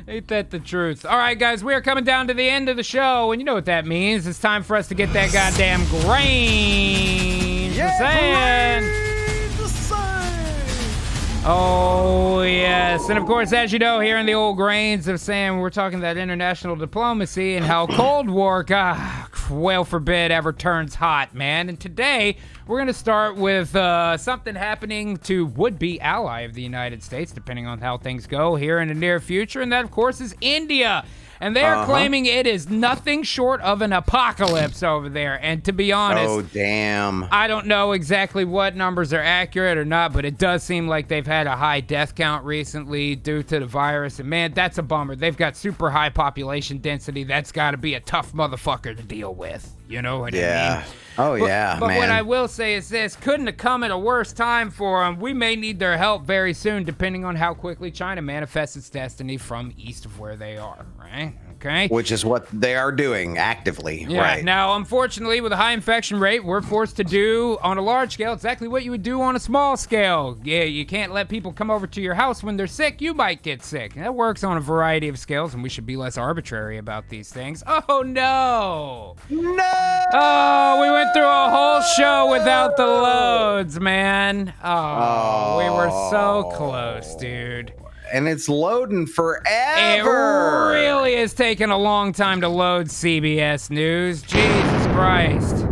Ain't that the truth? All right, guys, we are coming down to the end of the show, and you know what that means. It's time for us to get that goddamn grain. Oh, yes. And, of course, as you know, here in the old grains of saying, we're talking that international diplomacy and how Cold War, God, well forbid, ever turns hot, man. And today, we're going to start with something happening to would-be ally of the United States, depending on how things go here in the near future. And that, of course, is India. And they're claiming it is nothing short of an apocalypse over there. And to be honest, oh damn, I don't know exactly what numbers are accurate or not, but it does seem like they've had a high death count recently due to the virus. And man, that's a bummer. They've got super high population density. That's got to be a tough motherfucker to deal with. You know what I mean? Oh, yeah, but man. what I will say is this. Couldn't have come at a worse time for them. We may need their help very soon, depending on how quickly China manifests its destiny from east of where they are, right? Okay. Which is what they are doing actively, yeah. right? Now, unfortunately, with a high infection rate, we're forced to do on a large scale exactly what you would do on a small scale. Yeah, you can't let people come over to your house when they're sick. You might get sick. That works on a variety of scales, and we should be less arbitrary about these things. Oh, no. No! Oh, we went through a whole show without the loads, man. Oh, we were so close, dude. And it's loading forever. It really is taking a long time to load CBS News. Jesus Christ.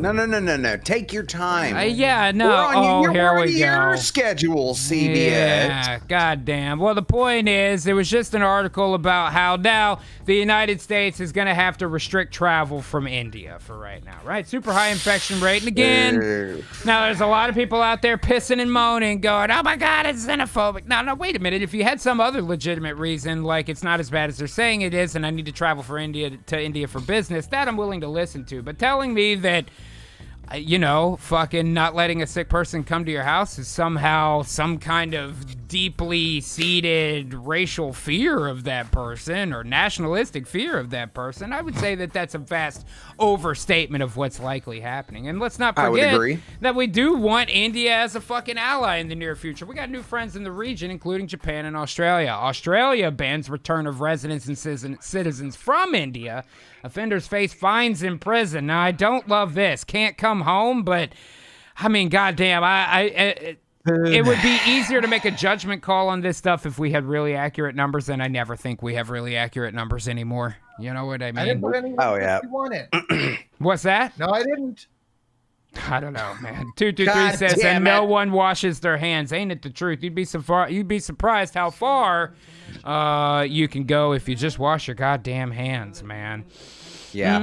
No. Take your time. Yeah, no. You're Here we go. Your schedule, CBS. Yeah, goddamn. Well, the point is, it was just an article about how now the United States is going to have to restrict travel from India for right now, right? Super high infection rate. And again, now there's a lot of people out there pissing and moaning, going, oh my God, it's xenophobic. No, wait a minute. If you had some other legitimate reason, like it's not as bad as they're saying it is, and I need to travel to India for business, that I'm willing to listen to. But telling me that, fucking not letting a sick person come to your house is somehow some kind of deeply seated racial fear of that person or nationalistic fear of that person, I would say that that's a vast overstatement of what's likely happening. And let's not forget that we do want India as a fucking ally in the near future. We got new friends in the region, including Japan and Australia. Australia bans return of residents and citizens from India. Offenders face fines in prison. Now, I don't love this. Can't come home, but, I mean, goddamn, it would be easier to make a judgment call on this stuff if we had really accurate numbers, and I never think we have really accurate numbers anymore. You know what I mean? I didn't put any you wanted. What's that? No, I didn't. I don't know, man. 223 says, and no one washes their hands. Ain't it the truth? You'd be surprised how far you can go if you just wash your goddamn hands, man. Yeah.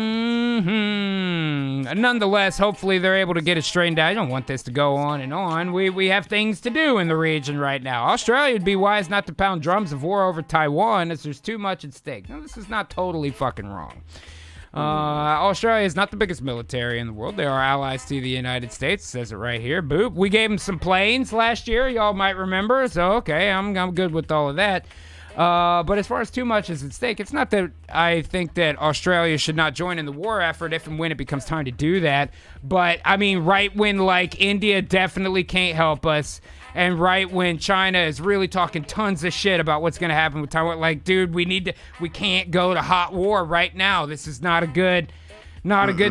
Nonetheless, hopefully they're able to get it straightened out. I don't want this to go on and on. We have things to do in the region right now. Australia would be wise not to pound drums of war over Taiwan as there's too much at stake. Now, this is not totally fucking wrong. Australia is not the biggest military in the world. They are allies to the United States. It says it right here. Boop. We gave them some planes last year. Y'all might remember. So, okay, I'm good with all of that. But as far as too much is at stake, it's not that I think that Australia should not join in the war effort if and when it becomes time to do that. But, I mean, right when, India definitely can't help us, and right when China is really talking tons of shit about what's going to happen with Taiwan, dude, we can't go to hot war right now. This is not a good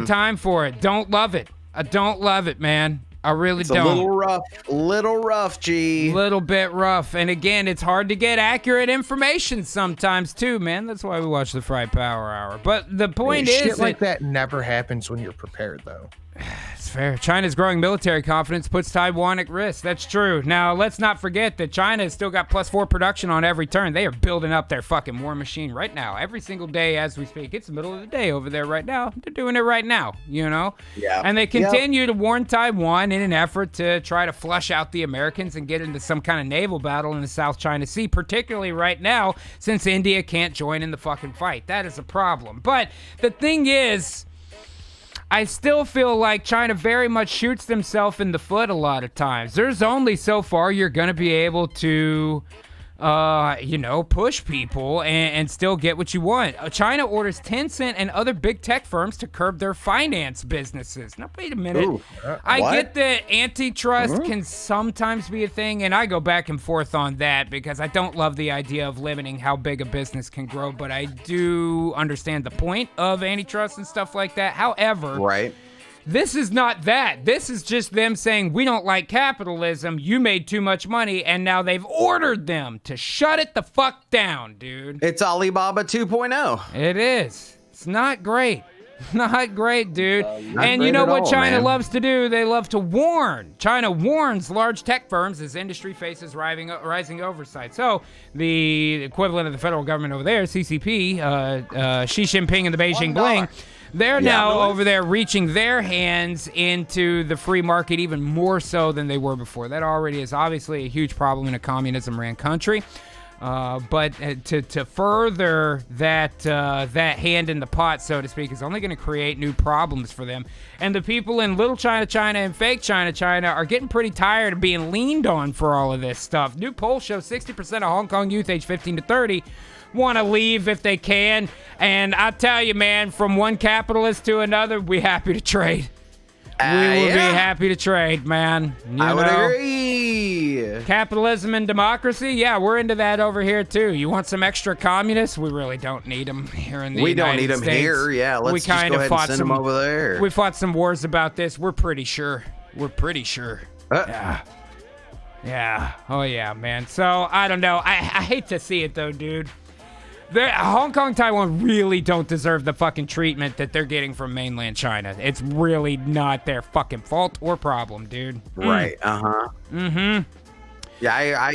time for it. Don't love it. I don't love it, man. I really don't. It's a little rough, G. Little bit rough. And again, it's hard to get accurate information sometimes too, man. That's why we watch the Fried Power Hour. But the point is shit like that never happens when you're prepared, though. It's fair. China's growing military confidence puts Taiwan at risk. That's true. Now, let's not forget that China has still got +4 production on every turn. They are building up their fucking war machine right now. Every single day as we speak. It's the middle of the day over there right now. They're doing it right now, Yeah. And they continue to warn Taiwan in an effort to try to flush out the Americans and get into some kind of naval battle in the South China Sea, particularly right now since India can't join in the fucking fight. That is a problem. But the thing is, I still feel like China very much shoots themselves in the foot a lot of times. There's only so far you're going to be able to push people and still get what you want. China orders Tencent and other big tech firms to curb their finance businesses. Now, wait a minute. Ooh, I what? get that antitrust can sometimes be a thing, and I go back and forth on that because I don't love the idea of limiting how big a business can grow, but I do understand the point of antitrust and stuff like that. However, Right. this is not that. This is just them saying, we don't like capitalism, you made too much money, and now they've ordered them to shut it the fuck down, dude. It's Alibaba 2.0. It is. It's not great. Not great, dude. And great you know at what all, China man. loves to do? They love to warn. China warns large tech firms as industry faces rising oversight. So the equivalent of the federal government over there, CCP, Xi Jinping and the Beijing Bling, they're now over there reaching their hands into the free market even more so than they were before. That already is obviously a huge problem in a communism-ran country. But to further that hand in the pot, so to speak, is only going to create new problems for them. And the people in little China, and fake China are getting pretty tired of being leaned on for all of this stuff. New polls show 60% of Hong Kong youth aged 15 to 30 want to leave if they can. And I tell you, man, from one capitalist to another, we're happy to trade. We will be happy to trade, man. I would agree. Capitalism and democracy, yeah, we're into that over here too. You want some extra communists? We really don't need them here in the United States. We don't need them here. Yeah, let's just go ahead and send them over there. We fought some wars about this. We're pretty sure. Yeah. Yeah. Oh yeah, man. So I don't know. I hate to see it though, dude. Hong Kong, Taiwan really don't deserve the fucking treatment that they're getting from mainland China. It's really not their fucking fault or problem, dude. Right. Mm-hmm. Yeah, I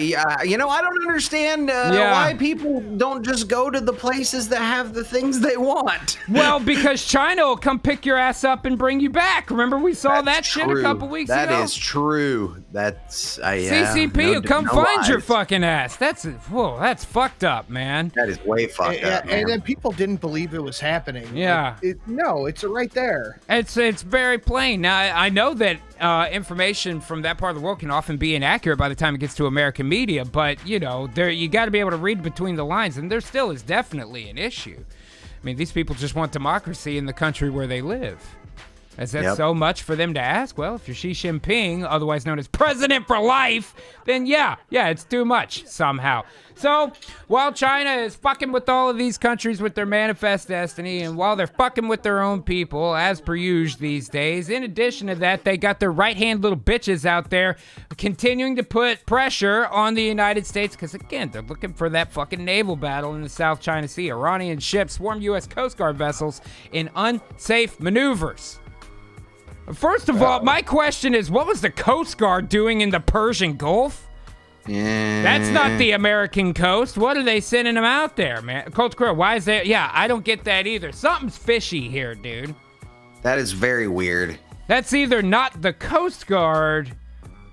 don't understand why people don't just go to the places that have the things they want. Well, because China will come pick your ass up and bring you back. Remember we saw that shit a couple weeks ago? That is true. That's CCP will come find your fucking ass. That's fucked up, man. That is way fucked up, man. And then people didn't believe it was happening. Yeah. It's right there. It's very plain. Now, I know that information from that part of the world can often be inaccurate by the time it gets to American media, but you got to be able to read between the lines, and there still is definitely an issue. I mean, these people just want democracy in the country where they live. Is that so much for them to ask? Well, if you're Xi Jinping, otherwise known as President for Life, then yeah, it's too much somehow. So, while China is fucking with all of these countries with their manifest destiny, and while they're fucking with their own people, as per usual these days, in addition to that, they got their right-hand little bitches out there continuing to put pressure on the United States, because again, they're looking for that fucking naval battle in the South China Sea. Iranian ships swarm U.S. Coast Guard vessels in unsafe maneuvers. First of all, my question is, what was the Coast Guard doing in the Persian Gulf? Yeah. That's not the American coast. What are they sending them out there, man? Coast Guard, why is that? Yeah, I don't get that either. Something's fishy here, dude. That is very weird. That's either not the Coast Guard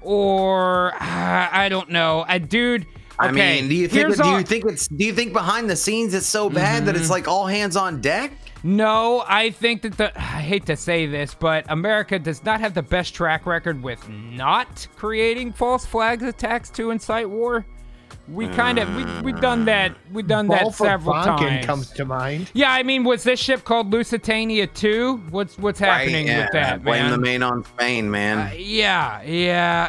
or I don't know. Dude. Okay, I mean, do you think behind the scenes it's so bad that it's like all hands on deck? No, I think that I hate to say this, but America does not have the best track record with not creating false flag attacks to incite war. We kind of we've done that. We've done that several times. Comes to mind. Yeah, I mean, was this ship called Lusitania 2? What's happening with that, blame man? the main on Spain, man. Yeah.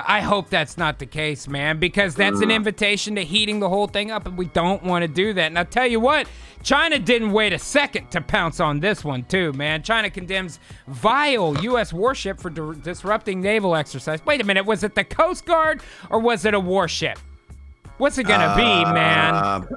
I hope that's not the case, man, because that's an invitation to heating the whole thing up, and we don't want to do that. And I'll tell you what, China didn't wait a second to pounce on this one, too, man. China condemns vile U.S. warship for disrupting naval exercise. Wait a minute, was it the Coast Guard or was it a warship? What's it gonna be, man?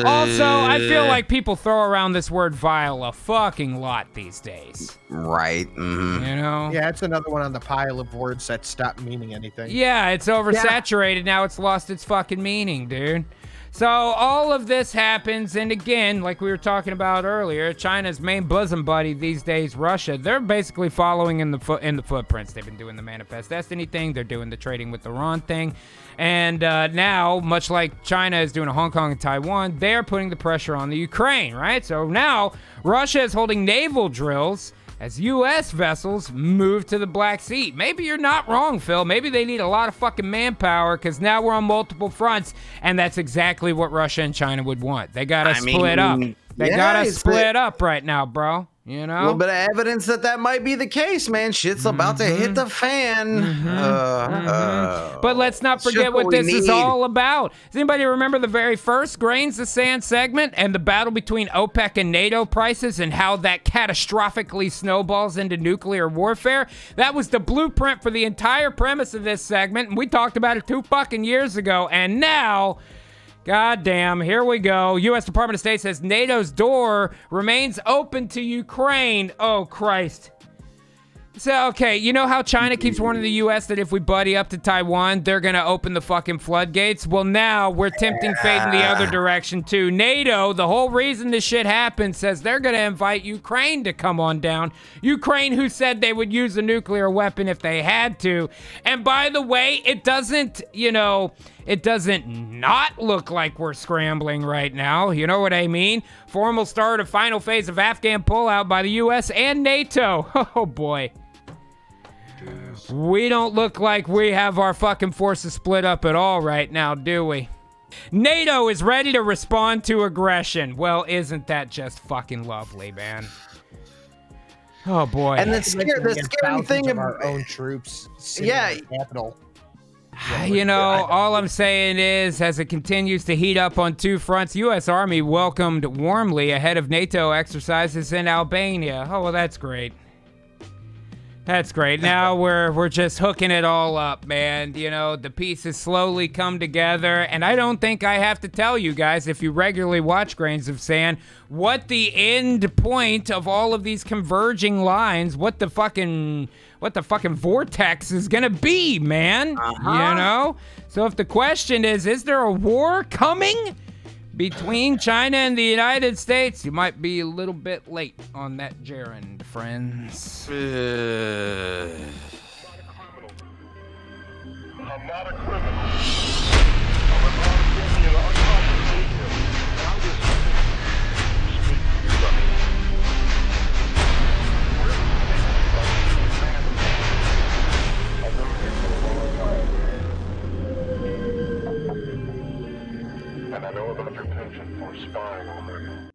Also, I feel like people throw around this word vile a fucking lot these days. Right. Mm-hmm. You know? Yeah, it's another one on the pile of words that stop meaning anything. Yeah, it's oversaturated. Now it's lost its fucking meaning, dude. So all of this happens, and again, like we were talking about earlier, China's main bosom buddy these days, Russia, they're basically following in the footprints. They've been doing the Manifest Destiny thing. They're doing the trading with Iran thing. And now, much like China is doing a Hong Kong and Taiwan, they're putting the pressure on the Ukraine, right? So now Russia is holding naval drills as U.S. vessels move to the Black Sea. Maybe you're not wrong, Phil. Maybe they need a lot of fucking manpower because now we're on multiple fronts, and that's exactly what Russia and China would want. They got to split up. They got to split up right now, bro. You know? A little bit of evidence that might be the case, man. Shit's about to hit the fan. But let's not forget what this is all about. Does anybody remember the very first Grains of Sand segment and the battle between OPEC and NATO prices and how that catastrophically snowballs into nuclear warfare? That was the blueprint for the entire premise of this segment, and we talked about it 2 fucking years ago, and now... God damn, here we go. U.S. Department of State says NATO's door remains open to Ukraine. Oh, Christ. So, okay, you know how China keeps warning the U.S. that if we buddy up to Taiwan, they're going to open the fucking floodgates? Well, now we're tempting fate in the other direction, too. NATO, the whole reason this shit happened, says they're going to invite Ukraine to come on down. Ukraine, who said they would use a nuclear weapon if they had to. And by the way, it doesn't, it doesn't not look like we're scrambling right now. You know what I mean? Formal start of final phase of Afghan pullout by the U.S. and NATO. Oh, boy. We don't look like we have our fucking forces split up at all right now, do we? NATO is ready to respond to aggression. Well, isn't that just fucking lovely, man? Oh, boy. And the scary thing of our own troops sitting in the capital. All I'm saying is, as it continues to heat up on 2 fronts, U.S. Army welcomed warmly ahead of NATO exercises in Albania. Oh, well, that's great. That's great. Now we're just hooking it all up, man. The pieces slowly come together, and I don't think I have to tell you guys, if you regularly watch Grains of Sand, what the end point of all of these converging lines, what the fucking vortex is gonna be, man. So if the question is there a war coming between China and the United States, you might be a little bit late on that gerund, friends. I'm not a criminal. And I know about your penchant for spying on me.